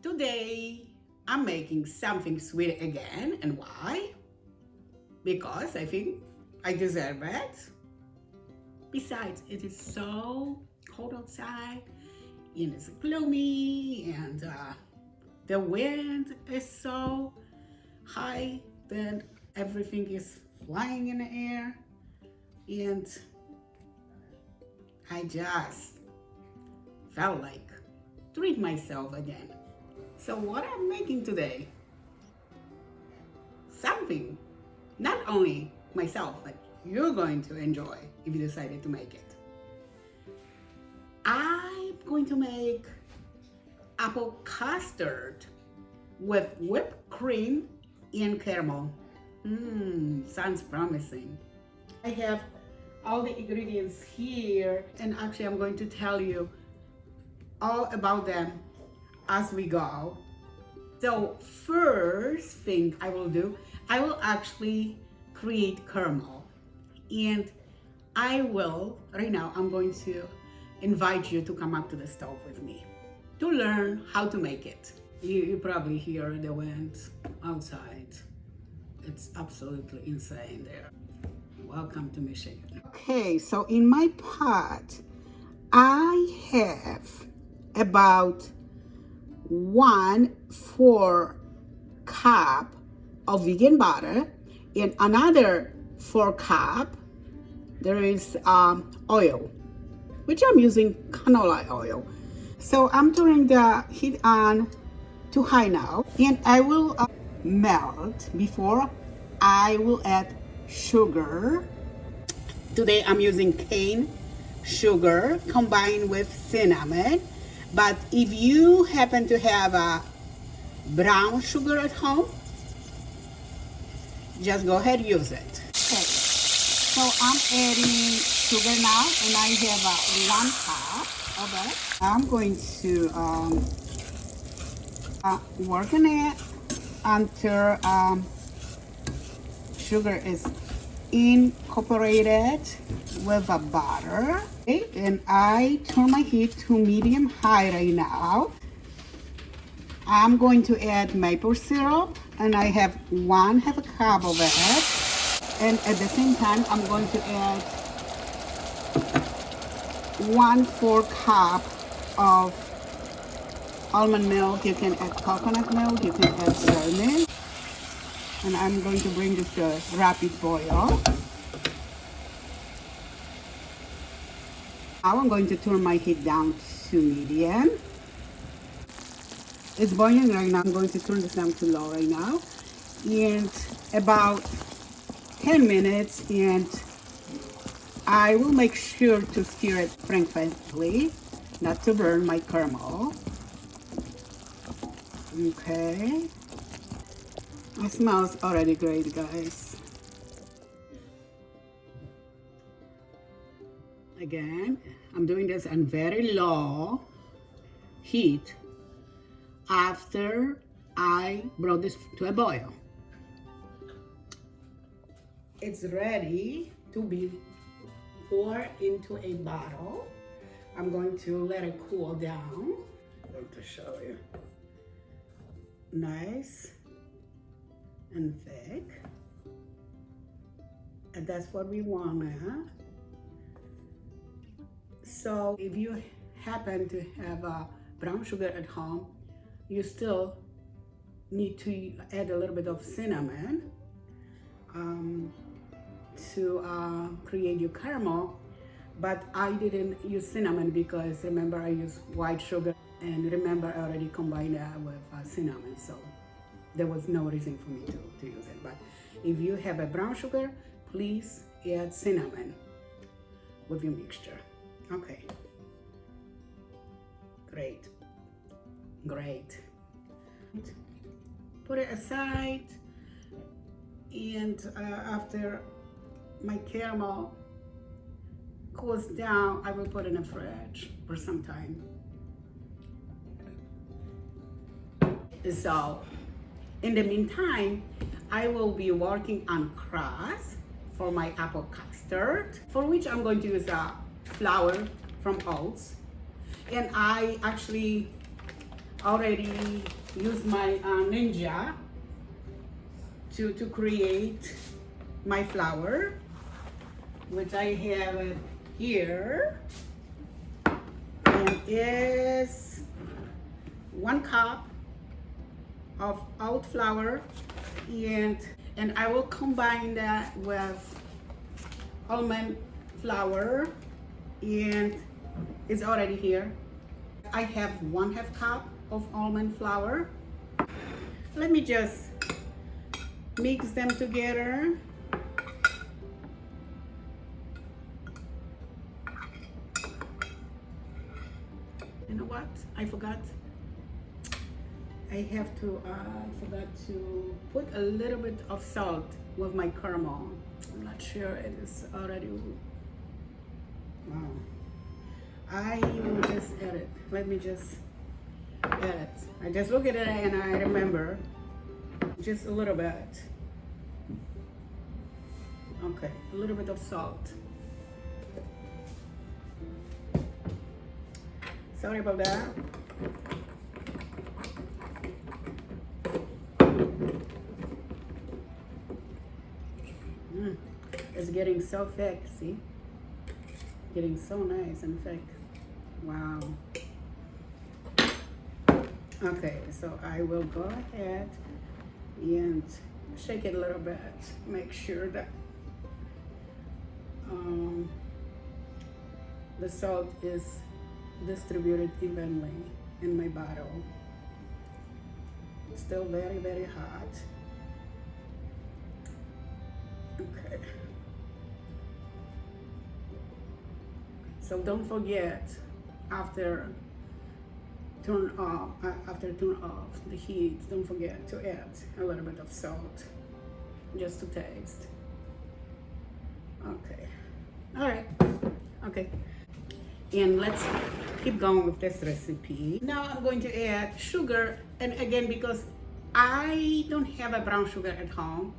Today, I'm making something sweet again. And why? Because I think I deserve it. Besides, it is so cold outside and it's gloomy and the wind is so high that everything is flying in the air. And I just felt like treat myself again. So what I'm making today, something not only myself, but you're going to enjoy if you decided to make it. I'm going to make apple custard with whipped cream and caramel. Sounds promising. I have all the ingredients here, and actually I'm going to tell you all about them as we go. So first thing I will do, I will actually create caramel, and right now I'm going to invite you to come up to the stove with me to learn how to make it. You probably hear the wind outside. It's absolutely insane there. Welcome to Michigan. Okay, so in my pot, I have about 1/4 cup of vegan butter and another 4 cup there is oil, which I'm using canola oil. So I'm turning the heat on to high now, and I will melt before I will add sugar. Today I'm using cane sugar combined with cinnamon, but if you happen to have a brown sugar at home, just go ahead and use it. Okay, so I'm adding sugar now, and I have 1 cup of it. I'm going to work on it until sugar is incorporated with the butter. Okay, and I turn my heat to medium high right now. I'm going to add maple syrup, and I have 1/2 cup of it. And at the same time, I'm going to add 1/4 cup of almond milk. You can add coconut milk, you can add soy milk. And I'm going to bring this to a rapid boil. Now I'm going to turn my heat down to medium. It's boiling right now. I'm going to turn this down to low right now. And about 10 minutes, and I will make sure to stir it frequently, not to burn my caramel. Okay. It smells already great, guys. Again, I'm doing this on very low heat after I brought this to a boil. It's ready to be poured into a bottle. I'm going to let it cool down. I'm going to show you. Nice and thick, and that's what we want. So if you happen to have brown sugar at home, you still need to add a little bit of cinnamon to create your caramel, but I didn't use cinnamon because remember I used white sugar, and remember I already combined that with cinnamon, so there was no reason for me to use it. But if you have a brown sugar, please add cinnamon with your mixture. Okay, great. Put it aside, and after my caramel cools down, I will put it in the fridge for some time. So in the meantime, I will be working on crust for my apple custard, for which I'm going to use flour from oats. And I actually already used my Ninja to create my flour, which I have here, and is 1 cup of oat flour, and I will combine that with almond flour, and it's already here. I have 1/2 cup of almond flour. Let me just mix them together. You know what? I forgot. I forgot to put a little bit of salt with my caramel. I'm not sure it is already. Wow. I will just add it. Let me just add it. I just look at it and I remember just a little bit. Okay, a little bit of salt. Sorry about that. It's getting so thick, see? Getting so nice and thick. Wow. Okay, so I will go ahead and shake it a little bit. Make sure that the salt is distributed evenly in my bottle. It's still very, very hot. Okay. So don't forget, after turn off the heat, don't forget to add a little bit of salt, just to taste. Okay. All right. Okay. And let's keep going with this recipe. Now I'm going to add sugar, and again, because I don't have a brown sugar at home,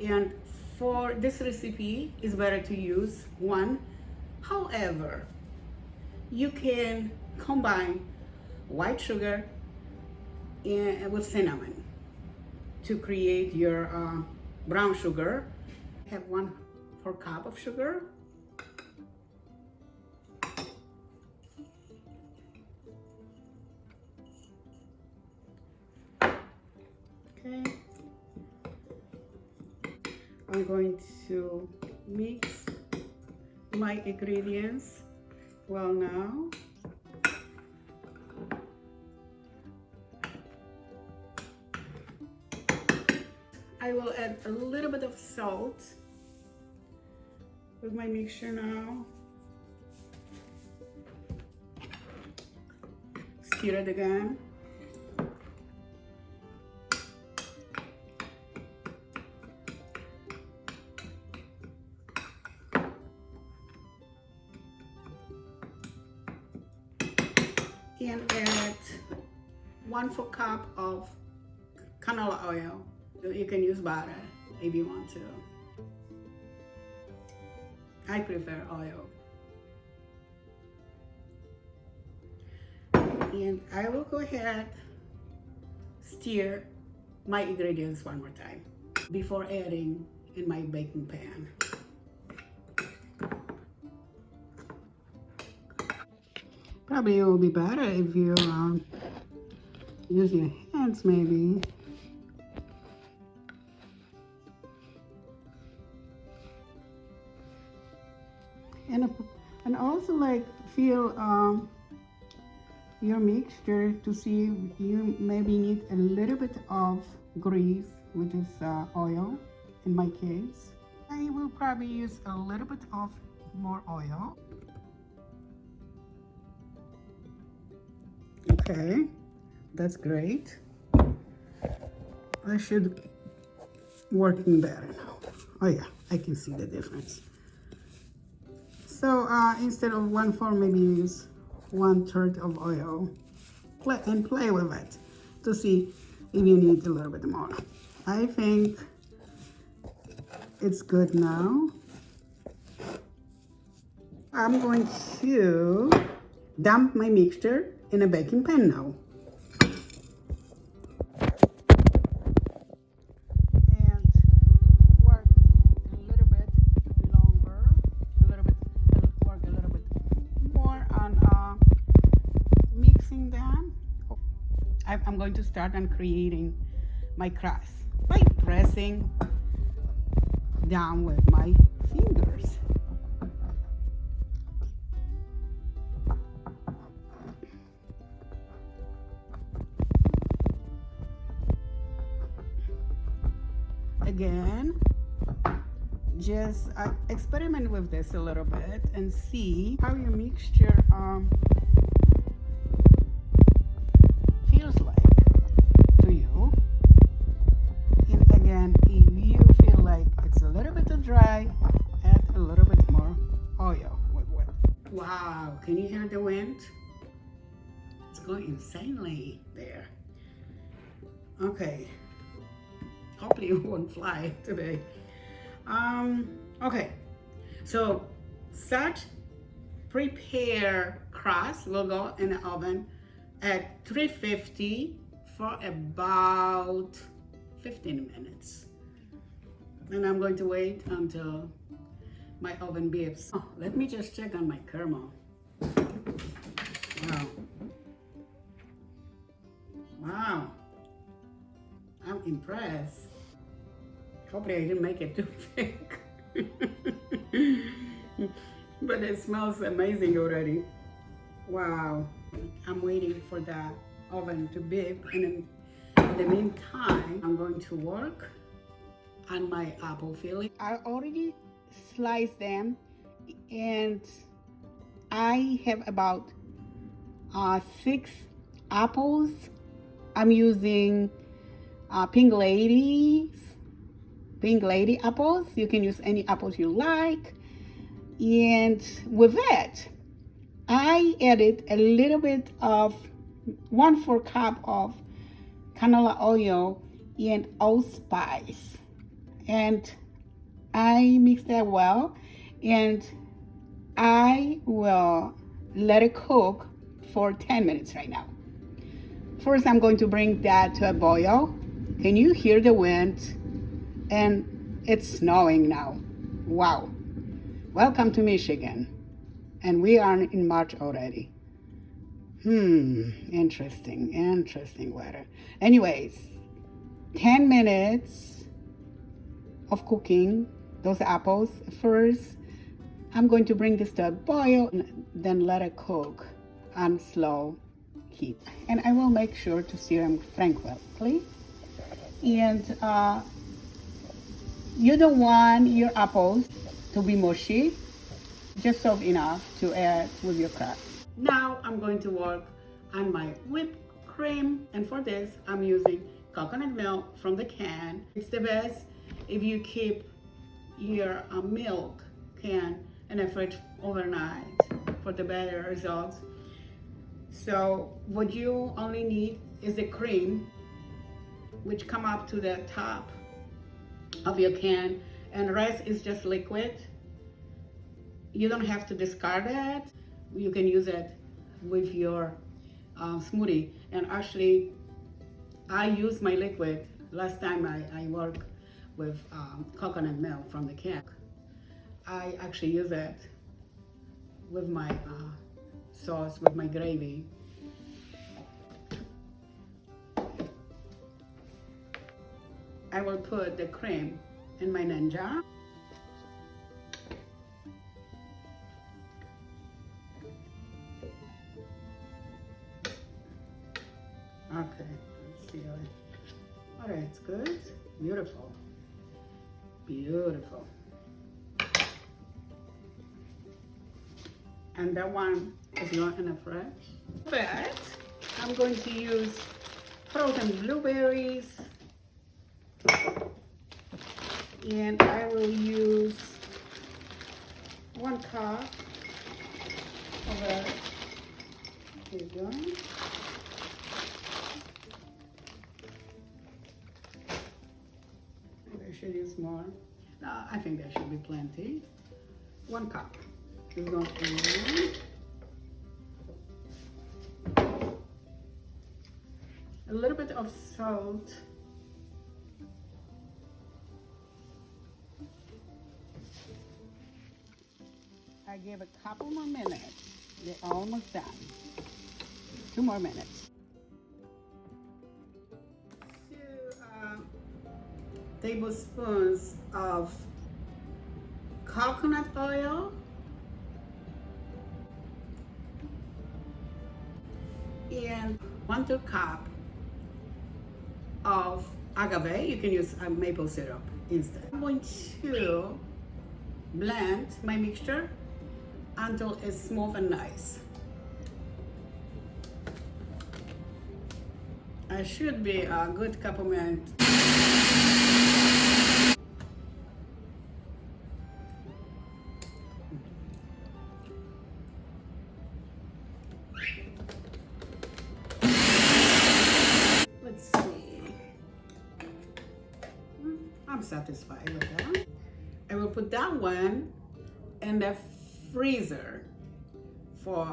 and for this recipe it's better to use one. However, you can combine white sugar with cinnamon to create your brown sugar. I have 1/4 cup of sugar. Okay. I'm going to mix my ingredients well now. I will add a little bit of salt with my mixture now. Stir it again. And add 1/4 cup of canola oil. You can use butter if you want to. I prefer oil. And I will go ahead, stir my ingredients one more time before adding in my baking pan. Probably it will be better if you use your hands, maybe. And also like feel your mixture to see if you maybe need a little bit of grease, which is oil in my case. I will probably use a little bit of more oil. Okay, that's great. I should working better now. Oh yeah, I can see the difference. So instead of 1/4, maybe use 1/3 of oil. Play with it to see if you need a little bit more. I think it's good now. I'm going to dump my mixture in a baking pan now. I'm going to start on creating my crust by pressing down with my fingers. Again, just experiment with this a little bit and see how your mixture feels like to you. And again, if you feel like it's a little bit too dry, add a little bit more oil with it. Wow, can you hear the wind? It's going insanely there. Okay, hopefully it won't fly today. Okay, so such prepared crust will go in the oven at 350 for about 15 minutes. And I'm going to wait until my oven beeps. Oh, let me just check on my caramel. Wow. Wow. I'm impressed. Hopefully I didn't make it too thick. But it smells amazing already. Wow. I'm waiting for the oven to beep, and in the meantime, I'm going to work on my apple filling. I already sliced them, and I have about 6 apples. I'm using Pink Lady apples. You can use any apples you like. And with that, I added a little bit of 1/4 cup of canola oil and allspice. And I mix that well, and I will let it cook for 10 minutes right now. First, I'm going to bring that to a boil. Can you hear the wind? And it's snowing now. Wow. Welcome to Michigan. And we are in March already. Interesting weather. Anyways, 10 minutes of cooking those apples. First, I'm going to bring this to a boil, and then let it cook on slow heat. And I will make sure to sear them frankly. And you don't want your apples to be mushy, just soft enough to add with your crust. Now I'm going to work on my whipped cream, and for this I'm using coconut milk from the can. It's the best if you keep your milk can in the fridge overnight for the better results. So what you only need is the cream, which come up to the top of your can, and the rest is just liquid. You don't have to discard it. You can use it with your smoothie. And actually, I use my liquid. Last time I worked with coconut milk from the can. I actually use it with my sauce, with my gravy. I will put the cream in my ninja. Okay, let's see how all right, it's good. Beautiful. Beautiful. And that one is not in a fresh. But I'm going to use frozen blueberries. And I will use 1 cup of it. Here you go. Maybe I should use more. No, I think there should be plenty. 1 cup is going to be a little bit of salt. I give a couple more minutes. They're almost done. 2 more minutes. tablespoons of coconut oil, and 1/2 cup of agave. You can use maple syrup instead. I'm going to blend my mixture until it's smooth and nice. I should be a good couple minutes. Let's see. I'm satisfied with that. I will put that one in the freezer for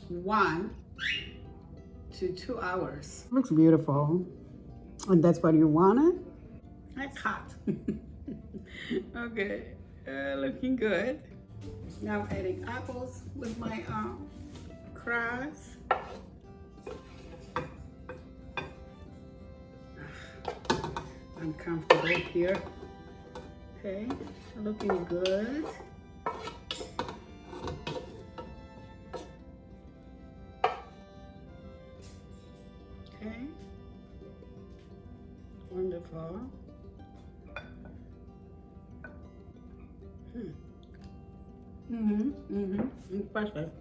1 to 2 hours. Looks beautiful. And that's what you wanted? That's hot. Okay, looking good. Now I'm adding apples with my crust. I'm comfortable here. Okay, looking good. Okay, wonderful. Perfect.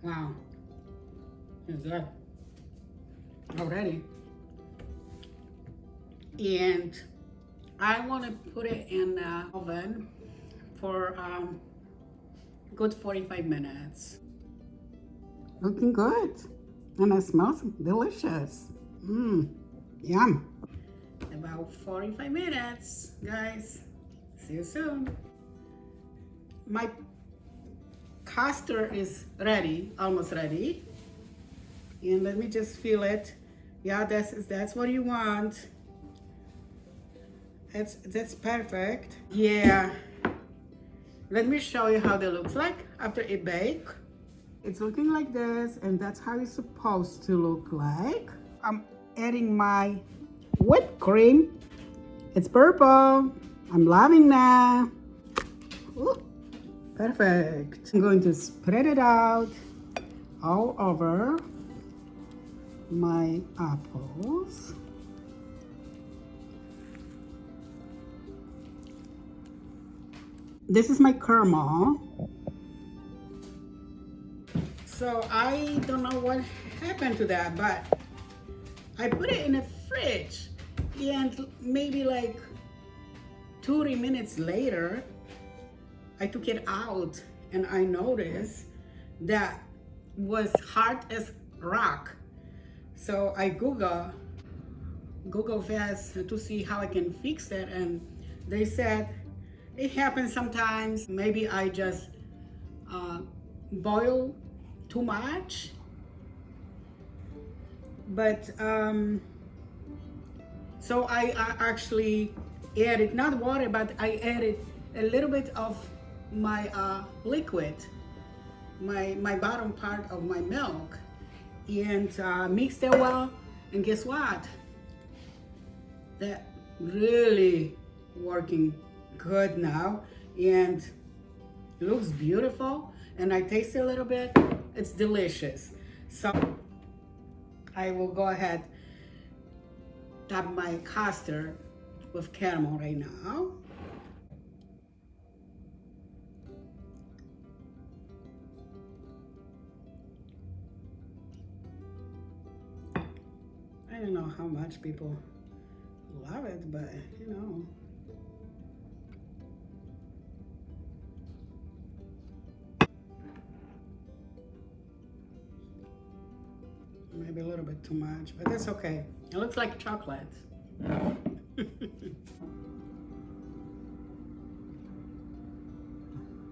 Wow, it's good already. And I want to put it in the oven for good 45 minutes. Looking good, and it smells delicious. Yum. About 45 minutes, guys. See you soon. My custard is ready, almost ready. And let me just feel it. Yeah, that's what you want. That's perfect. Yeah. Let me show you how they look like after it bake. It's looking like this, and that's how it's supposed to look like. I'm adding my whipped cream. It's purple. I'm loving that. Ooh, perfect. I'm going to spread it out all over my apples. This is my caramel. So I don't know what happened to that, but I put it in the fridge, and maybe like 2-3 minutes later, I took it out and I noticed that was hard as rock. So I Google fast to see how I can fix it, and they said it happens sometimes. Maybe I just boil too much, but so I actually added not water, but I added a little bit of my liquid, my bottom part of my milk, and mixed it well. And guess what? That really working good now, and it looks beautiful. And I taste it a little bit. It's delicious. So I will go ahead, top my custard with caramel right now. I don't know how much people love it, but you know. Maybe a little bit too much, but that's okay. It looks like chocolate.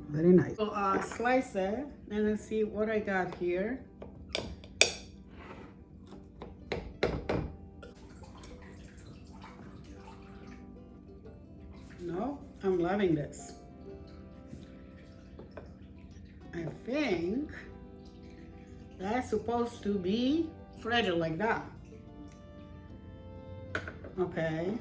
Very nice. So slice it and let's see what I got here. No, I'm loving this. I think That's supposed to be fragile like that. Okay.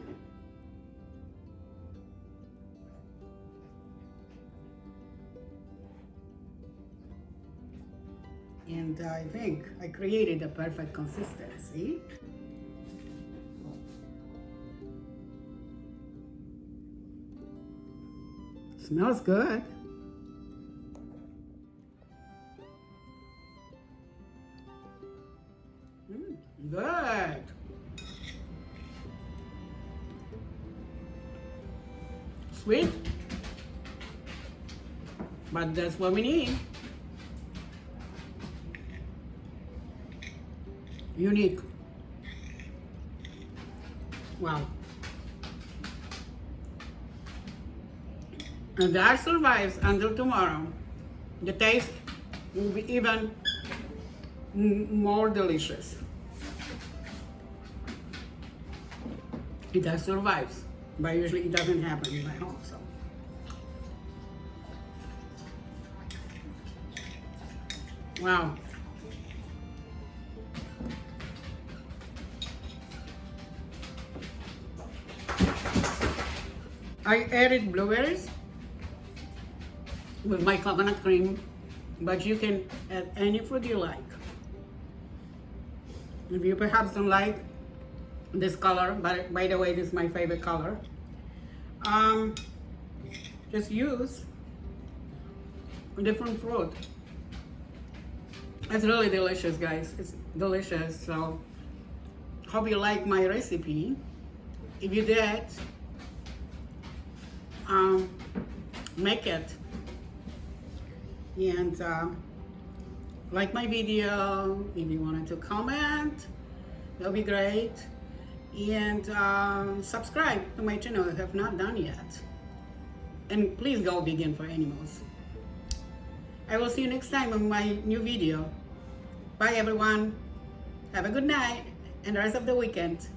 And I think I created a perfect consistency. Smells good. Good. Sweet, but that's what we need. Unique. Wow. And that survives until tomorrow. The taste will be even more delicious. It does survives, but usually it doesn't happen in my home. So, wow. I added blueberries with my coconut cream, but you can add any fruit you like. If you perhaps don't like this color, but by the way, this is my favorite color, just use a different fruit. It's really delicious, guys. It's delicious. So hope you like my recipe. If you did, make it and like my video. If you wanted to comment, that'll be great. And subscribe to my channel if you have not done yet. And please go vegan for animals. I will see you next time on my new video. Bye everyone. Have a good night and the rest of the weekend.